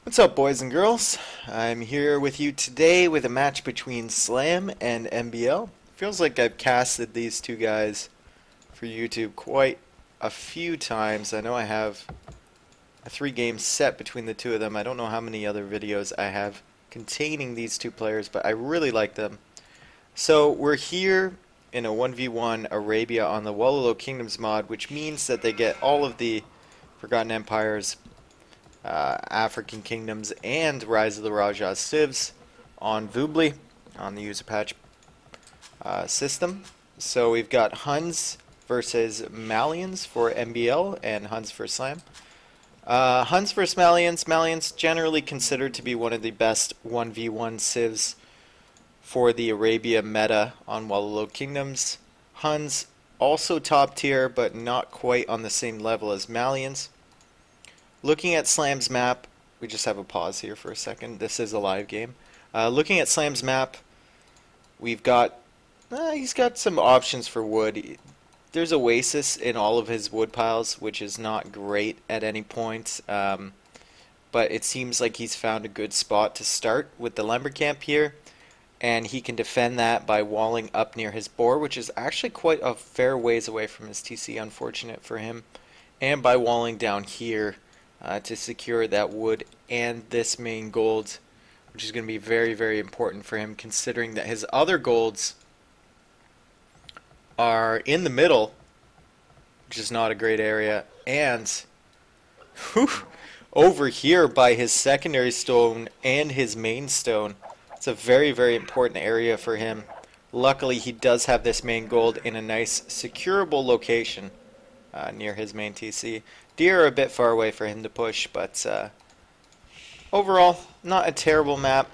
What's up, boys and girls? I'm here with you today with a match between Slam and MBL. Feels like I've casted these two guys for YouTube quite a few times. I know I have a 3-game set between the two of them. I don't know how many other videos I have containing these two players, but I really like them. So we're here in a 1v1 Arabia on the Wallow Kingdoms mod, which means that they get all of the Forgotten Empires, African Kingdoms, and Rise of the Rajas civs on Voobly, on the user patch system. So we've got Huns versus Malians for MBL and Huns for Slam. Huns versus Malians. Malians generally considered to be one of the best 1v1 civs for the Arabia meta on Wallow Kingdoms. Huns also top tier, but not quite on the same level as Malians. Looking at Slam's map, we just have a pause here for a second. This is a live game. Looking at Slam's map, we've got, he's got some options for wood. There's oasis in all of his wood piles, which is not great at any point. But it seems like he's found a good spot to start with the lumber camp here. And he can defend that by walling up near his boar, which is actually quite a fair ways away from his TC, unfortunate for him. And by walling down here to secure that wood and this main gold, which is going to be very, very important for him, considering that his other golds are in the middle, which is not a great area, and over here by his secondary stone and his main stone. It's a very, very important area for him. Luckily, he does have this main gold in a nice, securable location near his main TC. Deer are a bit far away for him to push, but overall, not a terrible map.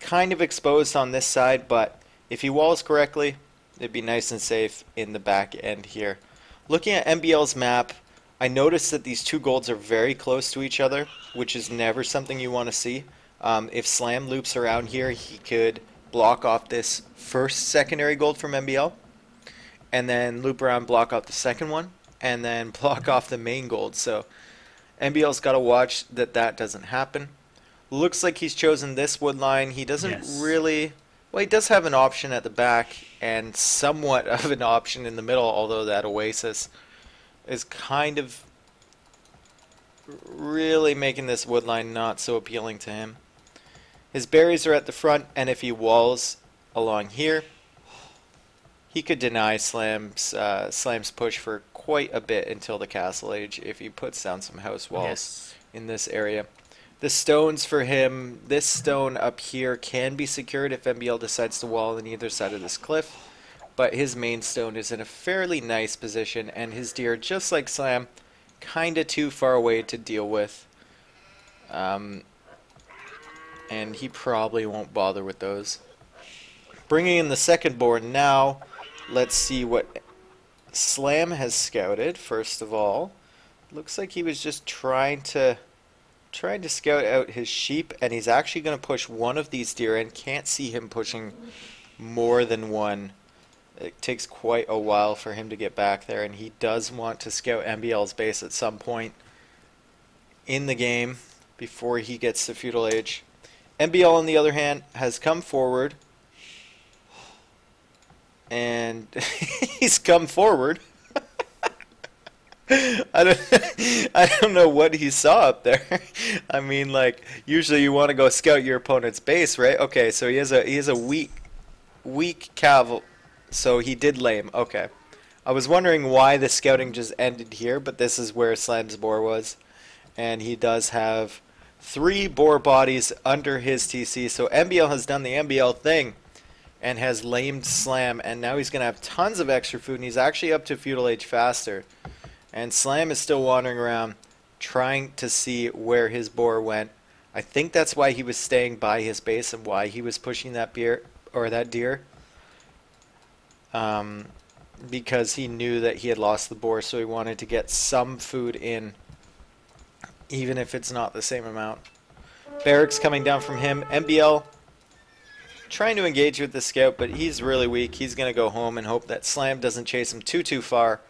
Kind of exposed on this side, but if he walls correctly, it'd be nice and safe in the back end here. Looking at MBL's map, I noticed that these two golds are very close to each other, which is never something you want to see. If Slam loops around here, he could block off this first secondary gold from MBL, and then loop around, block off the second one, and then block off the main gold. So MBL's got to watch that that doesn't happen. Looks like he's chosen this wood line. He doesn't really... Well, he does have an option at the back and somewhat of an option in the middle, although that oasis is kind of really making this wood line not so appealing to him. His berries are at the front, and if he walls along here, he could deny Slam's push for quite a bit until the Castle Age if he puts down some house walls in this area. The stones for him, this stone up here can be secured if MBL decides to wall on either side of this cliff, but his main stone is in a fairly nice position, and his deer, just like Slam, kinda too far away to deal with. And he probably won't bother with those. Bringing in the second board now, let's see what Slam has scouted. First of all, looks like he was just trying to scout out his sheep, and he's actually going to push one of these deer in. Can't see him pushing more than one. It takes quite a while for him to get back there, and he does want to scout MBL's base at some point in the game before he gets to Feudal Age. MBL, on the other hand, has come forward, and he's come forward. I don't know what he saw up there. I mean, like, usually you want to go scout your opponent's base, right? Okay, so he has a weak caval, so he did lame. Okay, I was wondering why the scouting just ended here, but this is where Slam's boar was, and he does have 3 boar bodies under his TC. So MBL has done the MBL thing and has lamed Slam, and now he's going to have tons of extra food, and he's actually up to Feudal Age faster. And Slam is still wandering around trying to see where his boar went. I think that's why he was staying by his base and why he was pushing that deer, because he knew that he had lost the boar, so he wanted to get some food in, even if it's not the same amount. Barracks coming down from him. MBL trying to engage with the scout, but he's really weak. He's going to go home and hope that Slam doesn't chase him too far,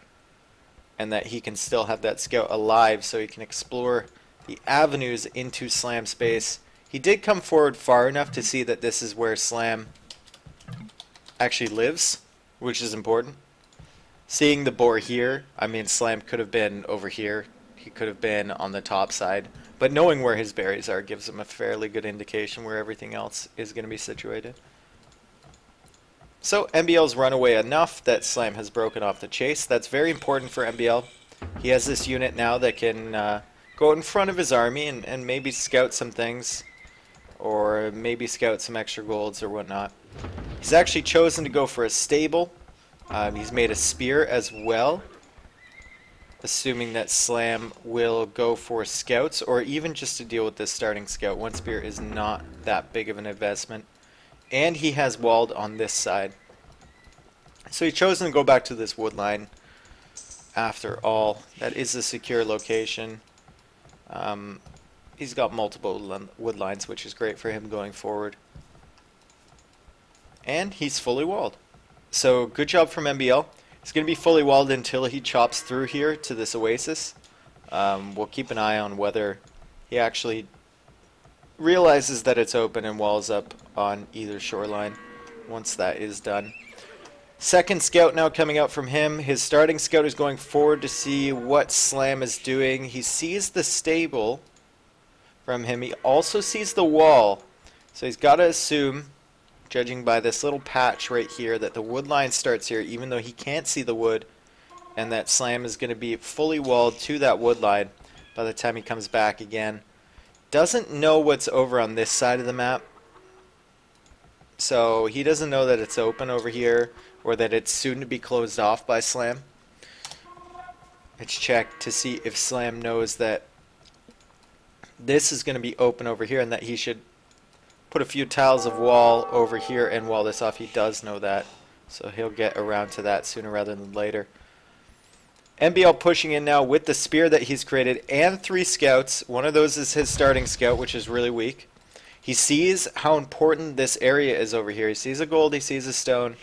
and that he can still have that scout alive so he can explore the avenues into Slam space. He did come forward far enough to see that this is where Slam actually lives, which is important. Seeing the boar here, I mean, Slam could have been over here. He could have been on the top side. But knowing where his berries are gives him a fairly good indication where everything else is going to be situated. So MBL's run away enough that Slam has broken off the chase. That's very important for MBL. He has this unit now that can go in front of his army and maybe scout some things. Or maybe scout some extra golds or whatnot. He's actually chosen to go for a stable. He's made a spear as well, assuming that Slam will go for scouts or even just to deal with this starting scout. One spear is not that big of an investment. And he has walled on this side. So he's chosen to go back to this wood line. After all, that is a secure location. He's got multiple wood lines, which is great for him going forward. And he's fully walled. So good job from MBL. He's going to be fully walled until he chops through here to this oasis. We'll keep an eye on whether he actually realizes that it's open and walls up on either shoreline once that is done. Second scout now coming out from him. His starting scout is going forward to see what Slam is doing. He sees the stable from him. He also sees the wall. So he's got to assume, judging by this little patch right here, that the wood line starts here even though he can't see the wood, and that Slam is going to be fully walled to that wood line by the time he comes back again. Doesn't know what's over on this side of the map, so he doesn't know that it's open over here or that it's soon to be closed off by Slam. Let's check to see if Slam knows that this is going to be open over here and that he should put a few tiles of wall over here and wall this off. He does know that, so he'll get around to that sooner rather than later. MBL pushing in now with the spear that he's created and 3 scouts. One of those is his starting scout, which is really weak. He sees how important this area is over here. He sees a gold, he sees a stone.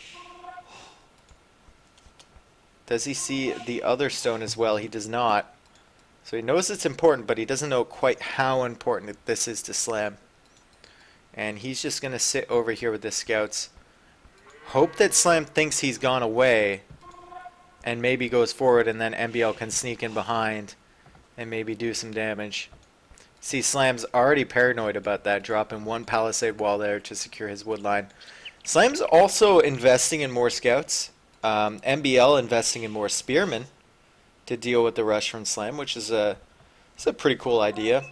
Does he see the other stone as well? He does not. So he knows it's important, but he doesn't know quite how important this is to Slam. And he's just going to sit over here with the scouts. Hope that Slam thinks he's gone away and maybe goes forward, and then MBL can sneak in behind and maybe do some damage. See, Slam's already paranoid about that, dropping 1 palisade wall there to secure his wood line. Slam's also investing in more scouts. MBL investing in more spearmen to deal with the rush from Slam, which is it's a pretty cool idea.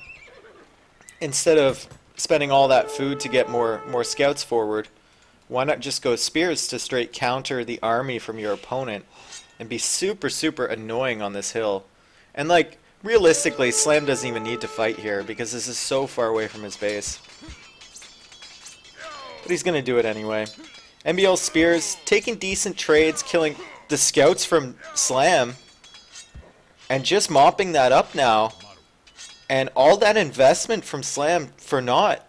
Instead of spending all that food to get more scouts forward, why not just go spears to straight counter the army from your opponent and be super annoying on this hill? And like, realistically, Slam doesn't even need to fight here because this is so far away from his base. But he's going to do it anyway. MBL spears, taking decent trades, killing the scouts from Slam, and just mopping that up now. And all that investment from Slam for naught.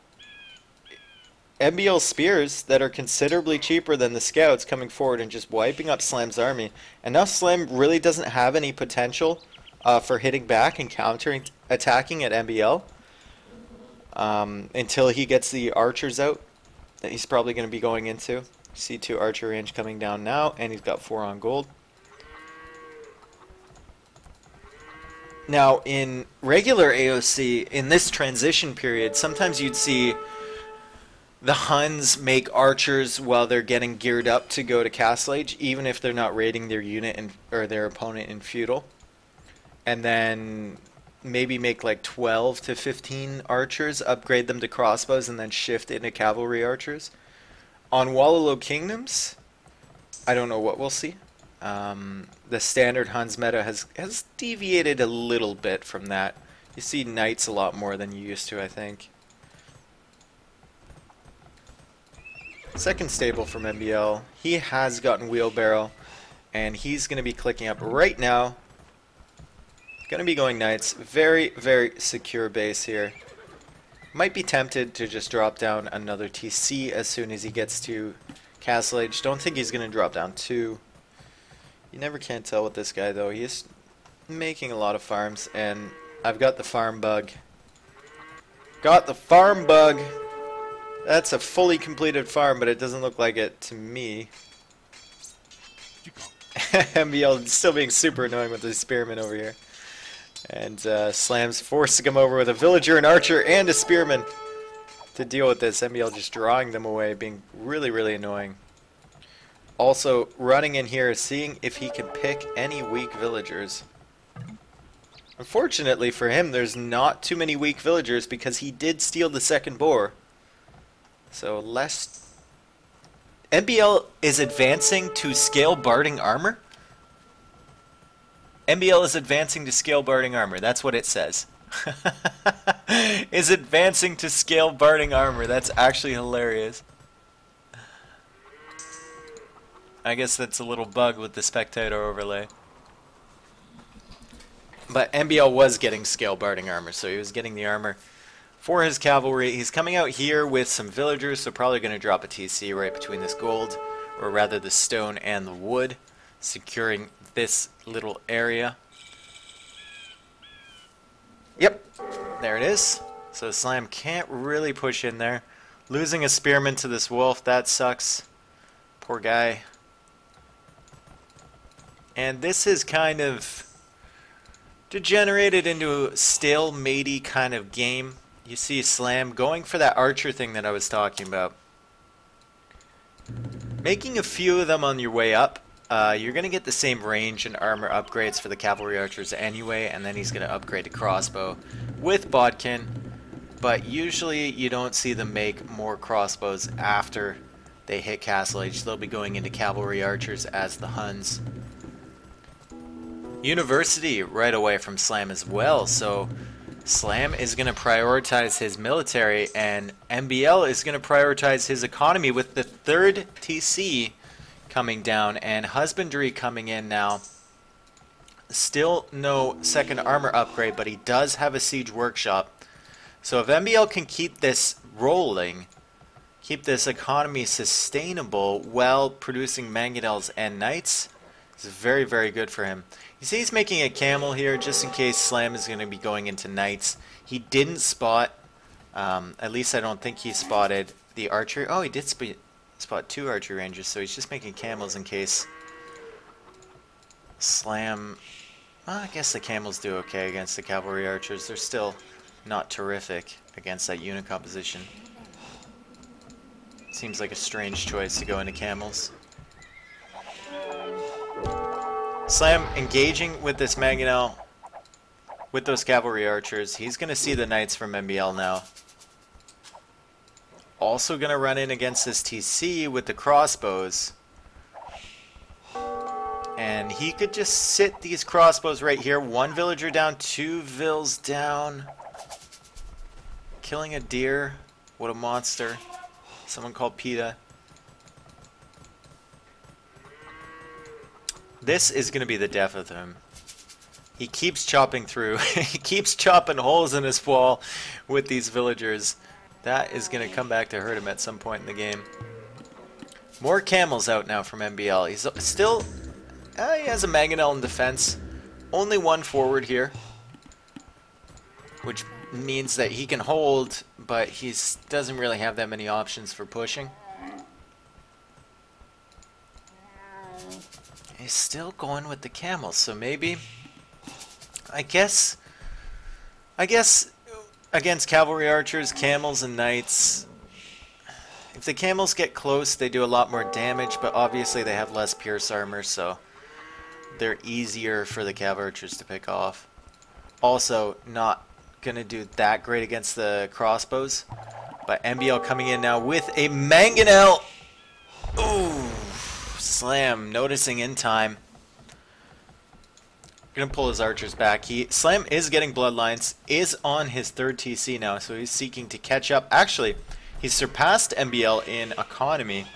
MBL spears that are considerably cheaper than the scouts coming forward and just wiping up Slam's army. And now Slam really doesn't have any potential for hitting back and countering, attacking at MBL until he gets the archers out that he's probably going to be going into. C2 archer range coming down now, and he's got 4 on gold. Now, in regular AOC, in this transition period, sometimes you'd see the Huns make archers while they're getting geared up to go to Castle Age, even if they're not raiding their unit or their opponent in Feudal. And then maybe make like 12 to 15 archers, upgrade them to crossbows, and then shift into cavalry archers. On Wallow Kingdoms, I don't know what we'll see. The standard Huns meta has deviated a little bit from that. You see knights a lot more than you used to, I think. Second stable from MBL. He has gotten wheelbarrow, and he's going to be clicking up right now. Going to be going knights. Very secure base here. Might be tempted to just drop down another TC as soon as he gets to Castle Age. Don't think he's going to drop down 2. You never can tell with this guy, though. He is making a lot of farms, and I've got the farm bug Got the farm bug. That's a fully completed farm, but it doesn't look like it to me. MBL still being super annoying with the spearman over here. And Slam's forced to come over with a villager, an archer, and a spearman to deal with this. MBL just drawing them away, being really, really annoying. Also, running in here, seeing if he can pick any weak villagers. Unfortunately for him, there's not too many weak villagers because he did steal the second boar. So less... MBL is advancing to scale barding armor? MBL is advancing to scale barding armor. That's what it says. Is advancing to scale barding armor. That's actually hilarious. I guess that's a little bug with the spectator overlay. But MBL was getting scale barding armor, so he was getting the armor for his cavalry. He's coming out here with some villagers, so probably going to drop a TC right between this gold, or rather the stone and the wood, securing this little area. Yep, there it is. So Slam can't really push in there. Losing a spearman to this wolf, that sucks. Poor guy. And this is kind of degenerated into a stale-matey kind of game. You see Slam going for that archer thing that I was talking about. Making a few of them on your way up. You're going to get the same range and armor upgrades for the cavalry archers anyway, and then he's going to upgrade to crossbow with bodkin. But usually you don't see them make more crossbows after they hit castle age. They'll be going into cavalry archers as the Huns. University right away from Slam as well, so Slam is going to prioritize his military, and MBL is going to prioritize his economy with the third TC coming down and husbandry coming in now. Still no second armor upgrade, but he does have a siege workshop. So if MBL can keep this rolling, keep this economy sustainable while producing mangonels and knights, it's very, very good for him. You see he's making a camel here just in case Slam is going to be going into knights. He didn't spot, at least I don't think he spotted the archer. Oh, he did spot two archer rangers, so he's just making camels in case Slam... Well, I guess the camels do okay against the cavalry archers. They're still not terrific against that unit composition. Seems like a strange choice to go into camels. Slam engaging with this mangonel, with those cavalry archers. He's going to see the knights from MBL now. Also going to run in against this TC with the crossbows. And he could just sit these crossbows right here. One villager down, two vills down. Killing a deer. What a monster. Someone called PETA. This is going to be the death of him. He keeps chopping through. He keeps chopping holes in his wall with these villagers. That is going to come back to hurt him at some point in the game. More camels out now from MBL. He's still... he has a mangonel in defense. Only one forward here. Which means that he can hold, but he doesn't really have that many options for pushing. He's still going with the camels, so maybe... I guess against cavalry archers, camels, and knights, if the camels get close, they do a lot more damage, but obviously they have less pierce armor, so they're easier for the cavalry archers to pick off. Also, not going to do that great against the crossbows, but MBL coming in now with a mangonel. Ooh, Slam noticing in time. Gonna pull his archers back. Slam is getting bloodlines, is on his third TC now, so he's seeking to catch up. Actually, he's surpassed MBL in economy.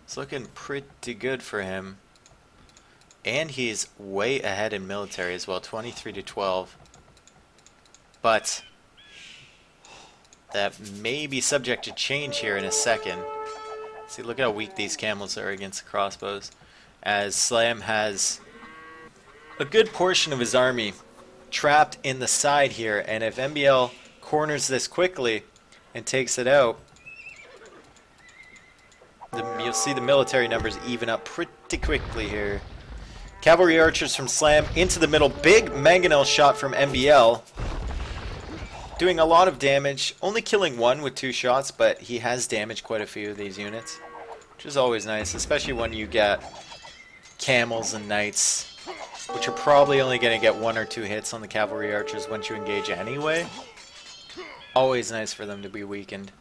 It's looking pretty good for him. And he's way ahead in military as well, 23 to 12. But that may be subject to change here in a second. See, look how weak these camels are against the crossbows. As Slam has a good portion of his army trapped in the side here, and if MBL corners this quickly and takes it out, you'll see the military numbers even up pretty quickly here. Cavalry archers from Slam into the middle. Big mangonel shot from MBL. Doing a lot of damage. Only killing one with 2 shots, but he has damaged quite a few of these units, which is always nice, especially when you get camels and knights, which are probably only going to get 1 or 2 hits on the cavalry archers once you engage anyway. Always nice for them to be weakened.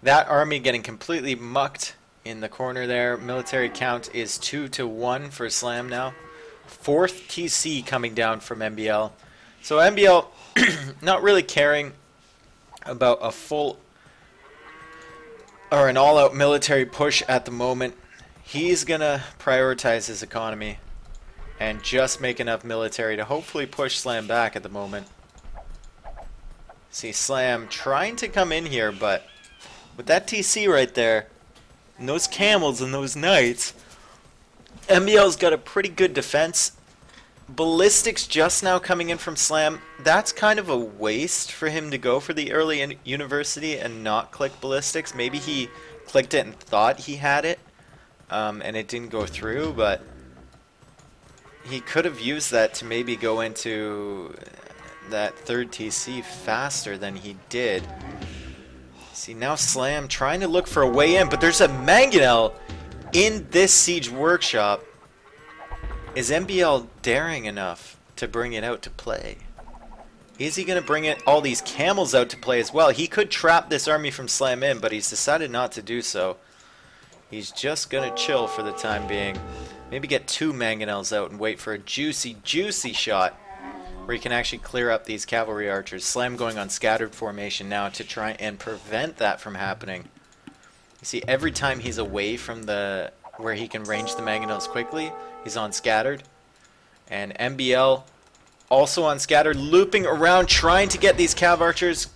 That army getting completely mucked in the corner there. Military count is 2-1 for Slam now. 4th TC coming down from MBL. So MBL not really caring about a full or an all-out military push at the moment. He's gonna prioritize his economy and just make enough military to hopefully push Slam back at the moment. See Slam trying to come in here, but with that TC right there, and those camels and those knights, MBL's got a pretty good defense. Ballistics just now coming in from Slam. That's kind of a waste for him to go for the early university and not click ballistics. Maybe he clicked it and thought he had it, and it didn't go through, but he could have used that to maybe go into that 3rd TC faster than he did. See, now Slam trying to look for a way in, but there's a mangonel in this siege workshop. Is MBL daring enough to bring it out to play? Is he going to bring all these camels out to play as well? He could trap this army from Slam in, but he's decided not to do so. He's just going to chill for the time being. Maybe get 2 mangonels out and wait for a juicy, juicy shot where he can actually clear up these cavalry archers. Slam going on scattered formation now to try and prevent that from happening. You see, every time he's away from the where he can range the mangonels quickly, he's on scattered. And MBL also on scattered, looping around, trying to get these cav archers.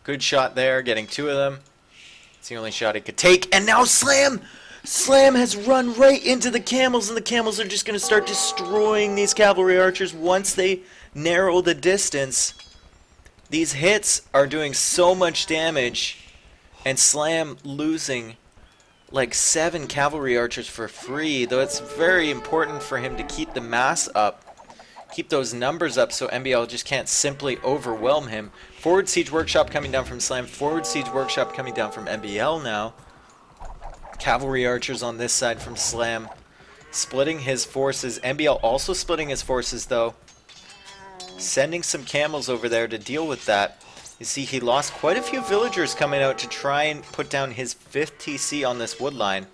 Good shot there, getting 2 of them. It's the only shot he could take. And now Slam! Slam has run right into the camels, and the camels are just going to start destroying these cavalry archers once they narrow the distance. These hits are doing so much damage, and Slam losing like 7 cavalry archers for free, though it's very important for him to keep the mass up, keep those numbers up so MBL just can't simply overwhelm him. Forward siege workshop coming down from Slam, forward siege workshop coming down from MBL now. Cavalry archers on this side from Slam, splitting his forces. MBL also splitting his forces though, sending some camels over there to deal with that. You see, he lost quite a few villagers coming out to try and put down his 5th TC on this wood line.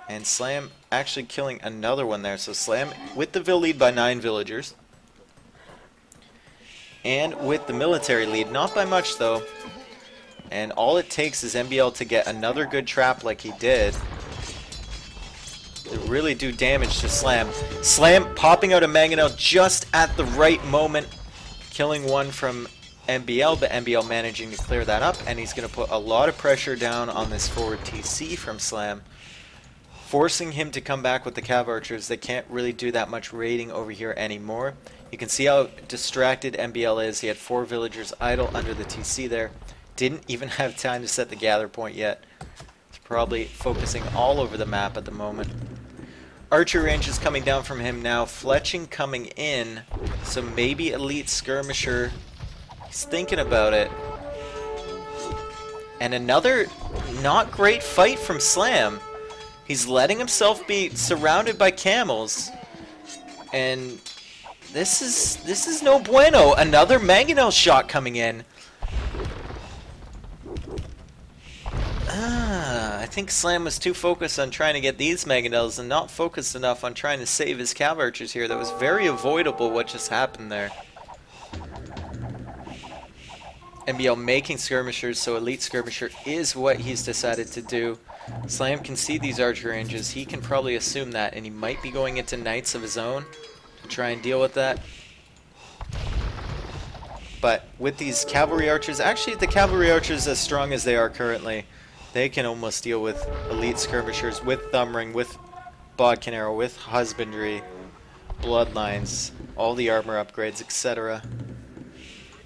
And Slam actually killing another one there. So Slam with the Vill lead by 9 villagers. And with the military lead, not by much though. And all it takes is MBL to get another good trap like he did to really do damage to Slam. Slam popping out a mangonel just at the right moment, killing one from MBL, but MBL managing to clear that up, and he's going to put a lot of pressure down on this forward TC from Slam, forcing him to come back with the cav archers. They can't really do that much raiding over here anymore. You can see how distracted MBL is. He had 4 villagers idle under the TC there. Didn't even have time to set the gather point yet. He's probably focusing all over the map at the moment. Archer range is coming down from him now. Fletching coming in. So maybe elite skirmisher. He's thinking about it. And another not great fight from Slam. He's letting himself be surrounded by camels. And this is no bueno. Another mangonel shot coming in. I think Slam was too focused on trying to get these mangonels and not focused enough on trying to save his cav archers here. That was very avoidable what just happened there. MBL making skirmishers, so elite skirmisher is what he's decided to do. Slam can see these archer ranges. He can probably assume that, and he might be going into knights of his own to try and deal with that. But with these cavalry archers, actually the cavalry archers as strong as they are currently, they can almost deal with elite skirmishers, with thumb ring, with bodkin arrow, with husbandry, bloodlines. all the armor upgrades, etc.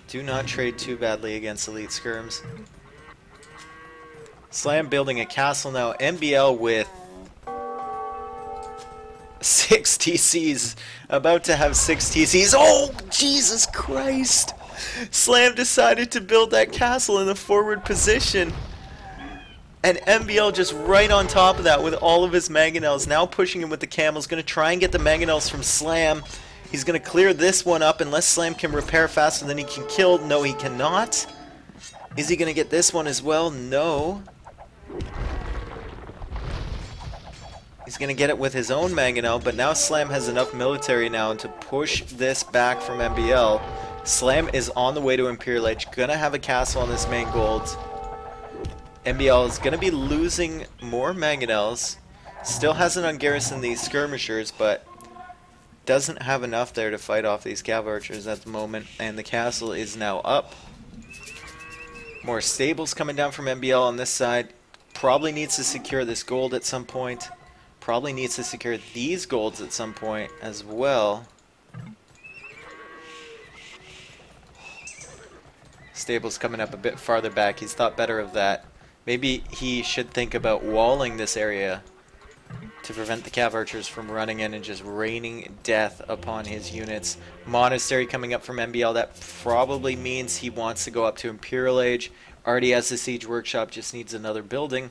Do not trade too badly against elite skirms. Slam building a castle now. MBL with 6 TCs. About to have 6 TCs. Oh, Jesus Christ! Slam decided to build that castle in the forward position. And MBL just right on top of that with all of his mangonels. Now pushing him with the camels. Going to try and get the mangonels from Slam. He's going to clear this one up unless Slam can repair faster than he can kill. No, he cannot. Is he going to get this one as well? No. He's going to get it with his own mangonel, but now Slam has enough military now to push this back from MBL. Slam is on the way to Imperial Age. Going to have a castle on this main gold. MBL is going to be losing more mangonels. Still hasn't ungarrisoned these skirmishers, but doesn't have enough there to fight off these cav archers at the moment. And the castle is now up. More stables coming down from MBL on this side. Probably needs to secure this gold at some point. Probably needs to secure these golds at some point as well. Stables coming up a bit farther back. He's thought better of that. Maybe he should think about walling this area to prevent the cav archers from running in and just raining death upon his units. Monastery coming up from MBL. That probably means he wants to go up to Imperial Age. Already has the siege workshop, just needs another building.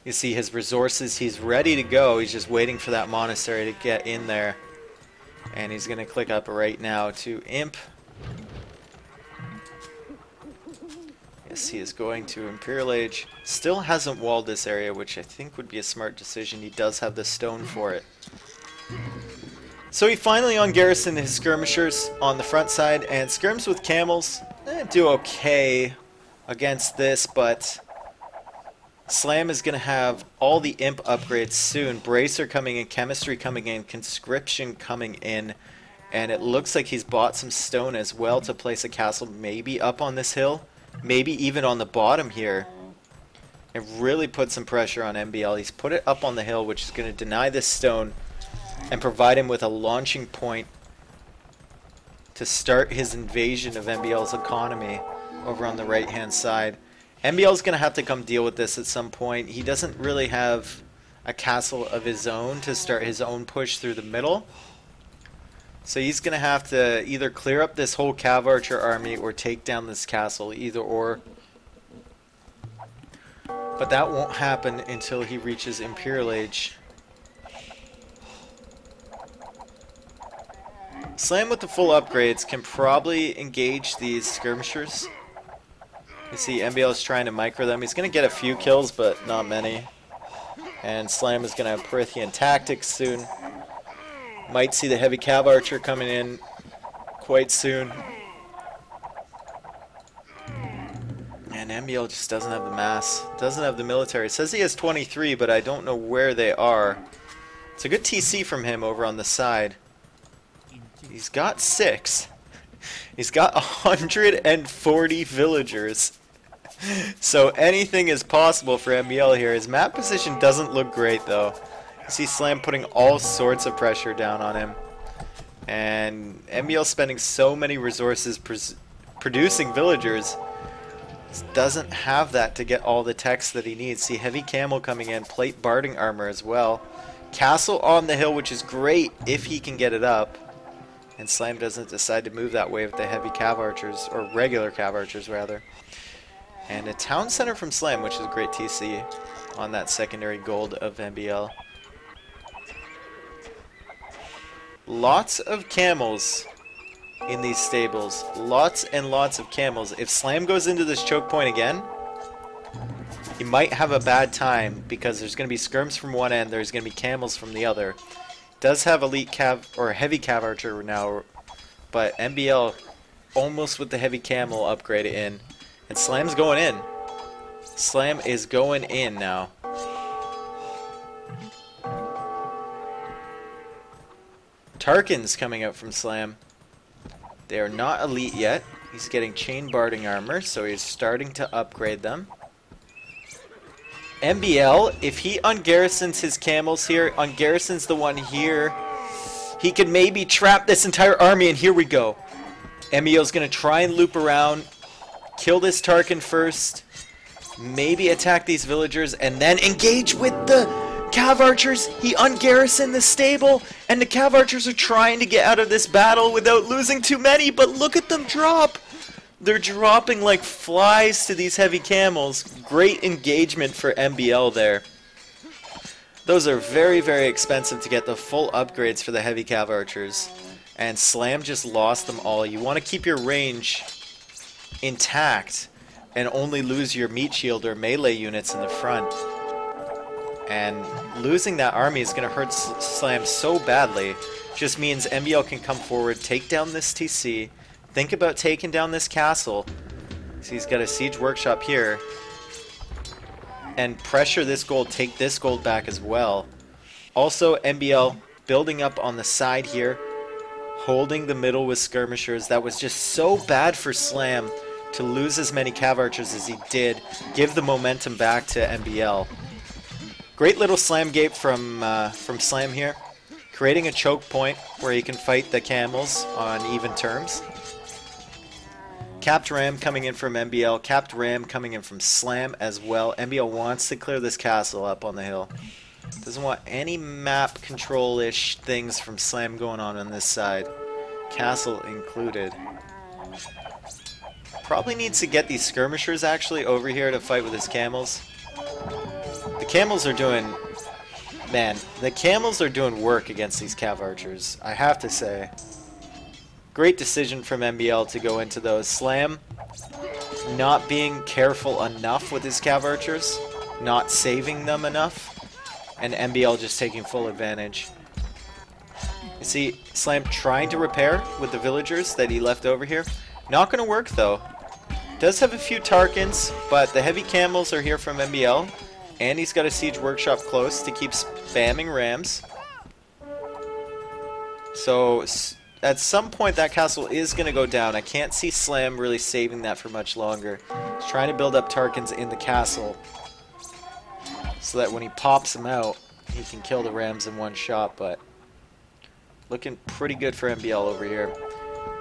You see his resources, he's ready to go. He's just waiting for that monastery to get in there. And he's going to click up right now to Imp. Yes, he is going to Imperial Age. Still hasn't walled this area, which I think would be a smart decision. He does have the stone for it. So he finally ungarrisoned his skirmishers on the front side, and skirms with camels do okay against this, but Slam is going to have all the imp upgrades soon. Bracer coming in, chemistry coming in, conscription coming in, and it looks like he's bought some stone as well to place a castle maybe up on this hill, maybe even on the bottom here. It really put some pressure on MBL. He's put it up on the hill, which is going to deny this stone and provide him with a launching point to start his invasion of MBL's economy over on the right hand side. MBL's going to have to come deal with this at some point. He doesn't really have a castle of his own to start his own push through the middle. So he's going to have to either clear up this whole cav archer army or take down this castle, either or. But that won't happen until he reaches Imperial Age. Slam with the full upgrades can probably engage these skirmishers. You see MBL is trying to micro them. He's going to get a few kills, but not many. And Slam is going to have Prithian tactics soon. Might see the heavy cav archer coming in quite soon. And MBL just doesn't have the mass. Doesn't have the military. It says he has 23, but I don't know where they are. It's a good TC from him over on the side. He's got 6. He's got 140 villagers. So anything is possible for MBL here. His map position doesn't look great though. You see Slam putting all sorts of pressure down on him. And MBL spending so many resources producing villagers. Doesn't have that to get all the techs that he needs. See heavy camel coming in, plate barding armor as well. Castle on the hill, which is great if he can get it up. And Slam doesn't decide to move that way with the heavy cav archers, or regular cav archers rather. And a town center from Slam, which is a great TC on that secondary gold of MBL. Lots of camels in these stables. Lots and lots of camels. If Slam goes into this choke point again, he might have a bad time because there's going to be skirms from one end, there's going to be camels from the other. Does have elite cav or heavy cav archer now, but MBL almost with the heavy camel upgrade in, and Slam's going in. Slam is going in now. Tarkin's coming out from Slam. They are not elite yet. He's getting chain barding armor, so he's starting to upgrade them. MBL, if he ungarrisons his camels here, ungarrisons the one here, He could maybe trap this entire army, and here we go. MBL's going to try and loop around, kill this Tarkin first, maybe attack these villagers, and then engage with the Cav Archers. He ungarrisoned the stable, and the Cav Archers are trying to get out of this battle without losing too many, but look at them drop. They're dropping like flies to these heavy camels. Great engagement for MBL there. Those are very, very expensive to get the full upgrades for the heavy Cav Archers. And Slam just lost them all. You want to keep your range intact and only lose your meat shield or melee units in the front. And losing that army is going to hurt Slam so badly. Just means MBL can come forward, take down this TC, think about taking down this castle. So he's got a siege workshop here. And pressure this gold, take this gold back as well. Also, MBL building up on the side here, holding the middle with skirmishers. That was just so bad for Slam to lose as many Cav Archers as he did. Give the momentum back to MBL. Great little slam gate from Slam here, creating a choke point where he can fight the camels on even terms. Capped Ram coming in from MBL. Capped Ram coming in from Slam as well. MBL wants to clear this castle up on the hill. Doesn't want any map control-ish things from Slam going on this side. Castle included. Probably needs to get these skirmishers actually over here to fight with his camels. The camels are doing... Man, the camels are doing work against these Cav Archers, I have to say. Great decision from MBL to go into those. Slam not being careful enough with his Cav Archers, not saving them enough, and MBL just taking full advantage. You see Slam trying to repair with the villagers that he left over here. Not going to work though. Does have a few Tarkins, but the heavy camels are here from MBL, and he's got a siege workshop close to keep spamming rams. So at some point that castle is going to go down. I can't see Slam really saving that for much longer. He's trying to build up Tarkins in the castle so that when he pops them out, he can kill the rams in one shot, but looking pretty good for MBL over here.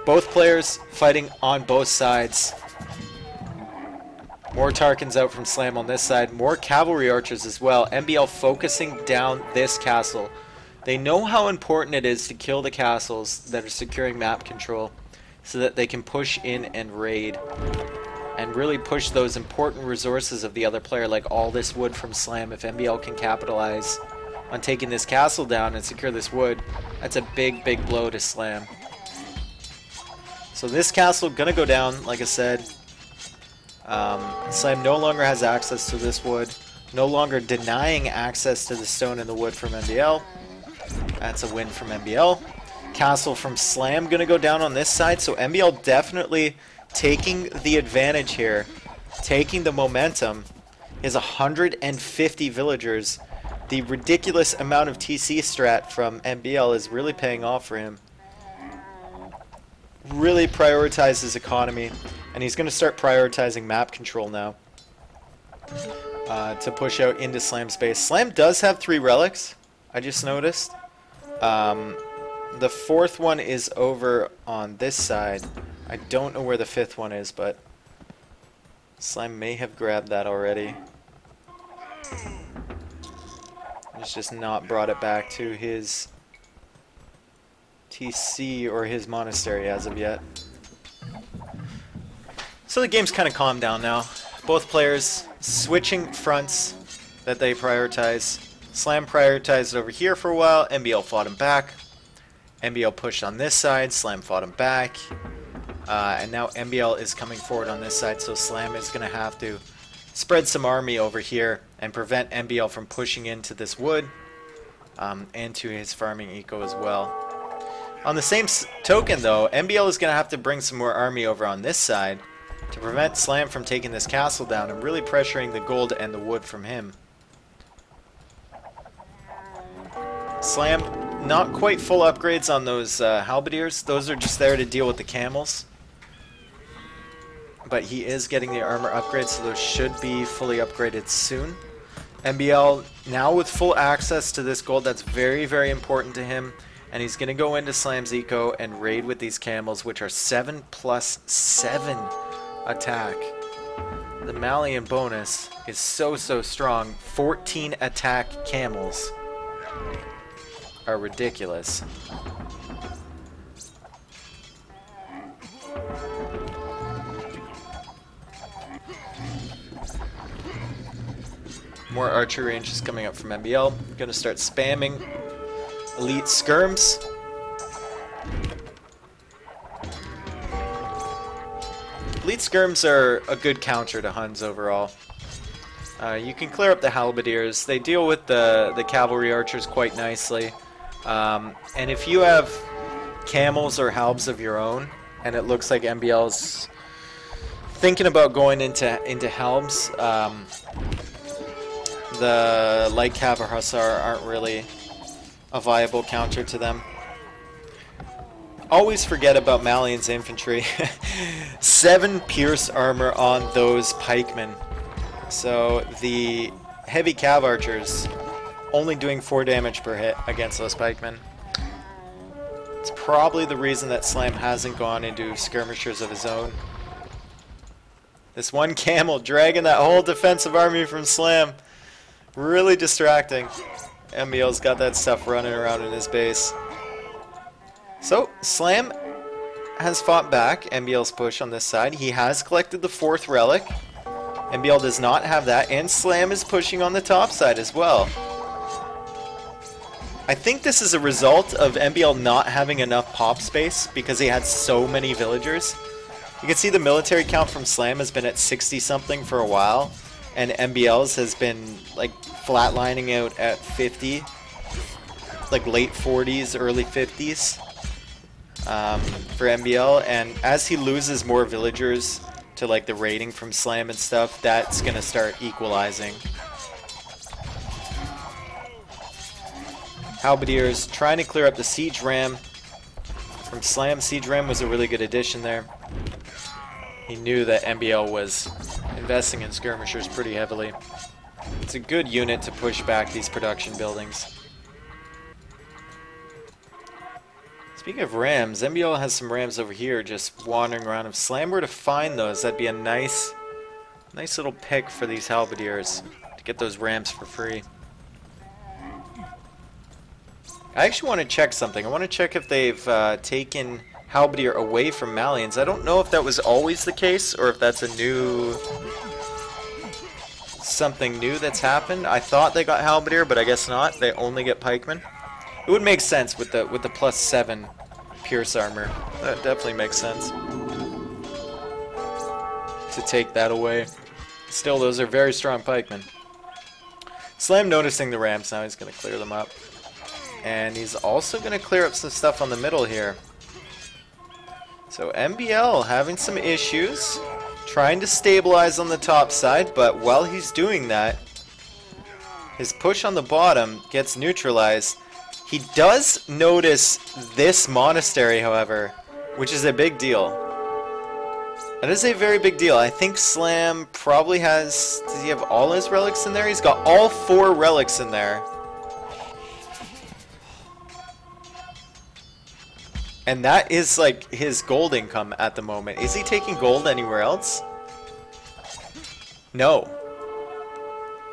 Both players fighting on both sides. More Tarkins out from Slam on this side. More cavalry archers as well. MBL focusing down this castle. They know how important it is to kill the castles that are securing map control so that they can push in and raid and really push those important resources of the other player, like all this wood from Slam. If MBL can capitalize on taking this castle down and secure this wood, that's a big, big blow to Slam. So this castle gonna go down, like I said. Slam no longer has access to this wood, no longer denying access to the stone and the wood from MBL. That's a win from MBL. Castle from Slam gonna go down on this side, so MBL definitely taking the advantage here, taking the momentum. He has 150 villagers. The ridiculous amount of TC strat from MBL is really paying off for him. Really prioritize his economy, and he's going to start prioritizing map control now to push out into Slam space. Slam does have 3 relics, I just noticed. The 4th one is over on this side. I don't know where the 5th one is, but Slam may have grabbed that already. He's just not brought it back to his TC or his monastery as of yet. So the game's kind of calmed down now. Both players switching fronts that they prioritize. Slam prioritized over here for a while. MBL fought him back. MBL pushed on this side. Slam fought him back. And now MBL is coming forward on this side, so Slam is going to have to spread some army over here and prevent MBL from pushing into this wood and to his farming eco as well. On the same token, though, MBL is going to have to bring some more army over on this side to prevent Slam from taking this castle down and really pressuring the gold and the wood from him. Slam, not quite full upgrades on those halberdiers. Those are just there to deal with the camels. But he is getting the armor upgrades, so those should be fully upgraded soon. MBL now with full access to this gold. That's very, very important to him. And he's going to go into Slam's eco and raid with these camels, which are 7+7 attack. The Malian bonus is so strong. 14 attack camels are ridiculous. More archery ranges coming up from MBL. Gonna start spamming elite skirms. Elite skirms are a good counter to Huns overall. You can clear up the halberdiers. They deal with the cavalry archers quite nicely. And if you have camels or halbs of your own, and it looks like MBL's thinking about going into halbs, the light cav or hussar aren't really a viable counter to them. Always forget about Malian's infantry. 7 pierce armor on those pikemen. So the heavy cav archers only doing 4 damage per hit against those pikemen. It's probably the reason that Slam hasn't gone into skirmishers of his own. This one camel dragging that whole defensive army from Slam. Really distracting. MBL's got that stuff running around in his base. So, Slam has fought back MBL's push on this side. He has collected the 4th relic. MBL does not have that, and Slam is pushing on the top side as well. I think this is a result of MBL not having enough pop space because he had so many villagers. You can see the military count from Slam has been at 60 something for a while, and MBL's has been like flatlining out at 50, like late 40s, early 50s for MBL. And as he loses more villagers to like the raiding from Slam and stuff, that's gonna start equalizing. Halberdiers trying to clear up the siege ram from Slam. Siege ram was a really good addition there. He knew that MBL was investing in skirmishers pretty heavily. It's a good unit to push back these production buildings. Speaking of rams, MBL has some rams over here just wandering around. If Slam were to find those, that'd be a nice little pick for these halberdiers to get those rams for free. I actually want to check something. I want to check if they've taken halberdier away from Malians. I don't know if that was always the case or if that's a new... something new that's happened. I thought they got halberdier, but I guess not. They only get pikemen. It would make sense with the +7 pierce armor. That definitely makes sense to take that away. Still, those are very strong pikemen. Slam noticing the rams now. He's going to clear them up. And he's also going to clear up some stuff on the middle here. So MBL having some issues, trying to stabilize on the top side, but while he's doing that, his push on the bottom gets neutralized. He does notice this monastery, however, which is a big deal. That is a very big deal. I think Slam probably has... does he have all his relics in there? He's got all 4 relics in there. And that is like his gold income at the moment. Is he taking gold anywhere else? No.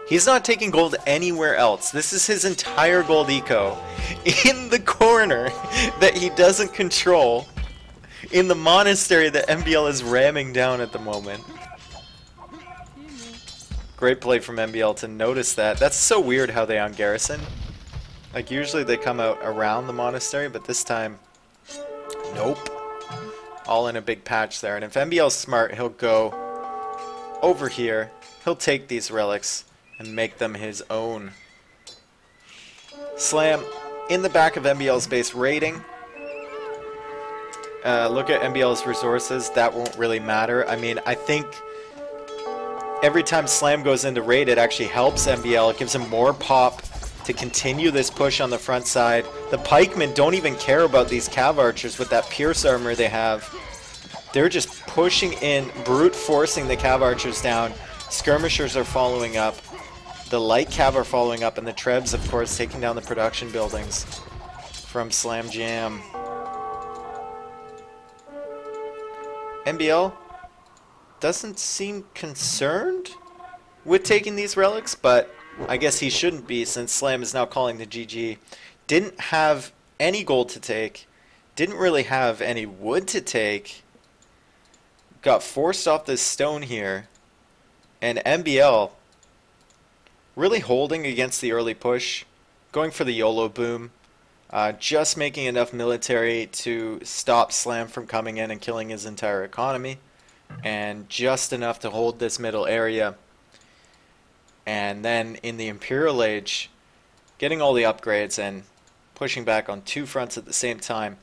He's not taking gold anywhere else. This is his entire gold eco in the corner that he doesn't control in the monastery that MBL is ramming down at the moment. Great play from MBL to notice that. That's so weird how they on garrison. Like usually they come out around the monastery, but this time, nope. All in a big patch there. And if MBL's smart, he'll go over here. He'll take these relics and make them his own. Slam in the back of MBL's base raiding. Look at MBL's resources. That won't really matter. I mean, I think every time Slam goes into raid, it actually helps MBL. It gives him more pop to continue this push on the front side. The pikemen don't even care about these cav archers with that pierce armor they have. They're just pushing in, brute forcing the cav archers down. Skirmishers are following up. The light cav are following up, and the trebs, of course, taking down the production buildings from Slam Jam. MBL doesn't seem concerned with taking these relics, but I guess he shouldn't be since Slam is now calling the GG. Didn't have any gold to take. Didn't really have any wood to take. Got forced off this stone here. And MBL really holding against the early push. Going for the YOLO boom. Just making enough military to stop Slam from coming in and killing his entire economy. And just enough to hold this middle area. And then in the Imperial Age, getting all the upgrades and pushing back on two fronts at the same time.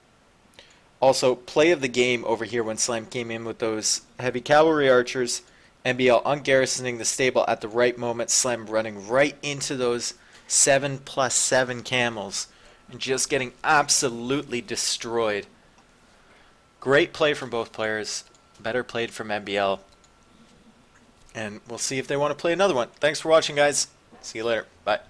Also, play of the game over here when Slam came in with those heavy cavalry archers. MBL ungarrisoning the stable at the right moment. Slam running right into those 7+7 camels. And just getting absolutely destroyed. Great play from both players. Better played from MBL. And we'll see if they want to play another one. Thanks for watching, guys. See you later. Bye.